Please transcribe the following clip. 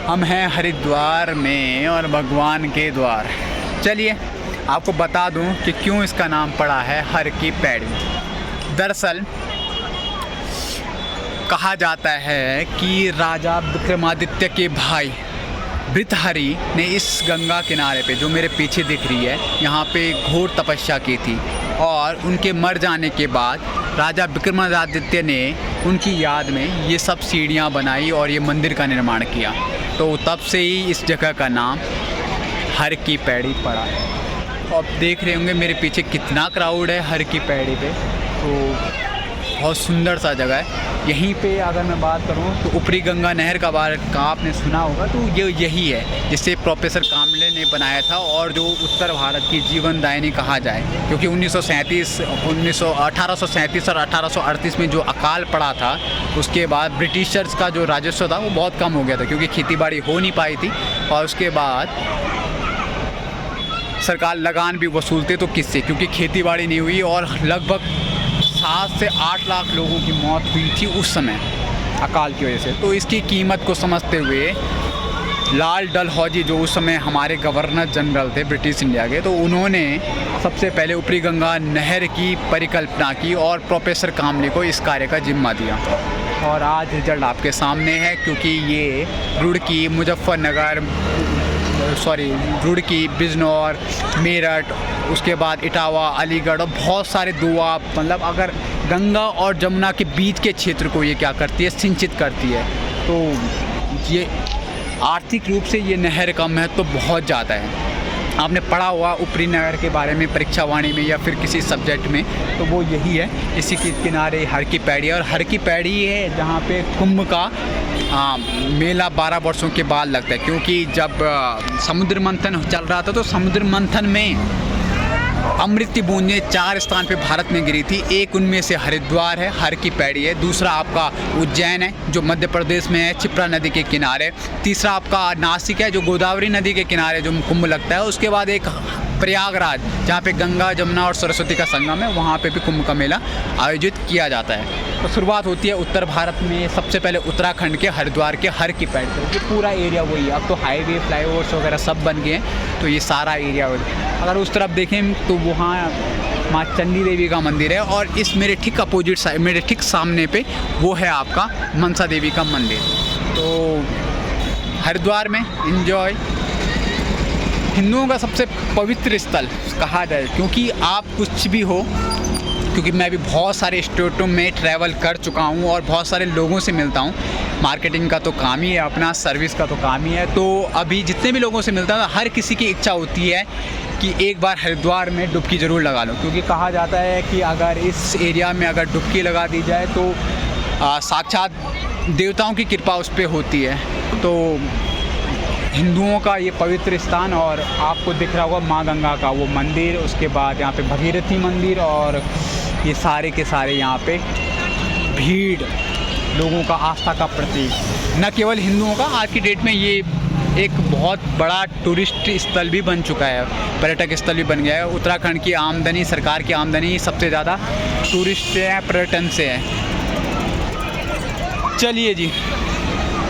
हम हैं हरिद्वार में और भगवान के द्वार। चलिए आपको बता दूं कि क्यों इसका नाम पड़ा है हर की पैड़ी। दरअसल कहा जाता है कि राजा विक्रमादित्य के भाई भृतहरि ने इस गंगा किनारे पे, जो मेरे पीछे दिख रही है, यहाँ पे घोर तपस्या की थी और उनके मर जाने के बाद राजा विक्रमादित्य ने उनकी याद में ये सब सीढ़ियाँ बनाई और ये मंदिर का निर्माण किया। तो तब से ही इस जगह का नाम हर की पैड़ी पड़ा है। अब देख रहे होंगे मेरे पीछे कितना क्राउड है हर की पैड़ी पे। तो बहुत सुंदर सा जगह है। यहीं पे अगर मैं बात करूं तो ऊपरी गंगा नहर का बारे का आपने सुना होगा, तो ये यही है जिसे प्रोफेसर काम्बले ने बनाया था और जो उत्तर भारत की जीवनदायिनी कहा जाए, क्योंकि 1837 और 1838 में जो अकाल पड़ा था उसके बाद ब्रिटिशर्स का जो राजस्व था वो बहुत कम हो गया था, क्योंकि खेतीबाड़ी हो नहीं पाई थी। और उसके बाद सरकार लगान भी वसूलते तो किससे, क्योंकि खेतीबाड़ी नहीं हुई और लगभग 7 से 8 लाख लोगों की मौत हुई थी उस समय अकाल की वजह से। तो इसकी कीमत को समझते हुए लाल डलहौजी, जो उस समय हमारे गवर्नर जनरल थे ब्रिटिश इंडिया के, तो उन्होंने सबसे पहले ऊपरी गंगा नहर की परिकल्पना की और प्रोफेसर काम्बले को इस कार्य का जिम्मा दिया। और आज रिजल्ट आपके सामने है, क्योंकि ये रुड़की, मुजफ्फरनगर, रुड़की, बिजनौर, मेरठ, उसके बाद इटावा, अलीगढ़ और बहुत सारे दोआब, मतलब अगर गंगा और जमुना के बीच के क्षेत्र को ये क्या करती है, सिंचित करती है। तो ये आर्थिक रूप से ये नहर का महत्व बहुत ज़्यादा है। आपने पढ़ा हुआ ऊपरी नहर के बारे में परीक्षा वाणी में या फिर किसी सब्जेक्ट में, तो वो यही है। इसी के किनारे हर की पैड़ी है और हर की पैड़ी है जहाँ पे कुंभ का मेला 12 वर्षों के बाद लगता है, क्योंकि जब समुद्र मंथन चल रहा था तो समुद्र मंथन में अमृत की बूंदें 4 स्थान पे भारत में गिरी थी। एक उनमें से हरिद्वार है, हर की पैड़ी है। दूसरा आपका उज्जैन है जो मध्य प्रदेश में है, क्षिप्रा नदी के किनारे। तीसरा आपका नासिक है जो गोदावरी नदी के किनारे जो कुंभ लगता है। उसके बाद एक प्रयागराज जहाँ पे गंगा, जमुना और सरस्वती का संगम है, वहाँ पे भी कुंभ का मेला आयोजित किया जाता है। तो शुरुआत होती है उत्तर भारत में, सबसे पहले उत्तराखंड के हरिद्वार के हर की पैड़ी से। ये पूरा एरिया वही है। अब तो हाईवे, फ्लाईओवर्स वगैरह सब बन गए हैं, तो ये सारा एरिया अगर उस तरफ देखें तो वहाँ माँ चंडी देवी का मंदिर है और इस मेरे ठीक अपोजिट साइड, मेरे ठीक सामने पे वो है आपका मनसा देवी का मंदिर। तो हरिद्वार में एंजॉय, हिंदुओं का सबसे पवित्र स्थल कहा जाए, क्योंकि आप कुछ भी हो, क्योंकि मैं भी बहुत सारे स्टेटों में ट्रैवल कर चुका हूँ और बहुत सारे लोगों से मिलता हूँ। मार्केटिंग का तो काम ही है अपना, सर्विस का तो काम ही है। तो अभी जितने भी लोगों से मिलता हूँ, हर किसी की इच्छा होती है कि एक बार हरिद्वार में डुबकी ज़रूर लगा लो, क्योंकि कहा जाता है कि अगर इस एरिया में अगर डुबकी लगा दी जाए तो साक्षात देवताओं की कृपा उस पर होती है। तो हिंदुओं का ये पवित्र स्थान, और आपको दिख रहा होगा माँ गंगा का वो मंदिर, उसके बाद यहाँ पे भगीरथी मंदिर, और ये सारे के सारे यहाँ पे भीड़, लोगों का आस्था का प्रतीक। न केवल हिंदुओं का, आज की डेट में ये एक बहुत बड़ा टूरिस्ट स्थल भी बन चुका है, पर्यटक स्थल भी बन गया है। उत्तराखंड की आमदनी, सरकार की आमदनी सबसे ज़्यादा टूरिस्ट से है, पर्यटन से है। चलिए जी।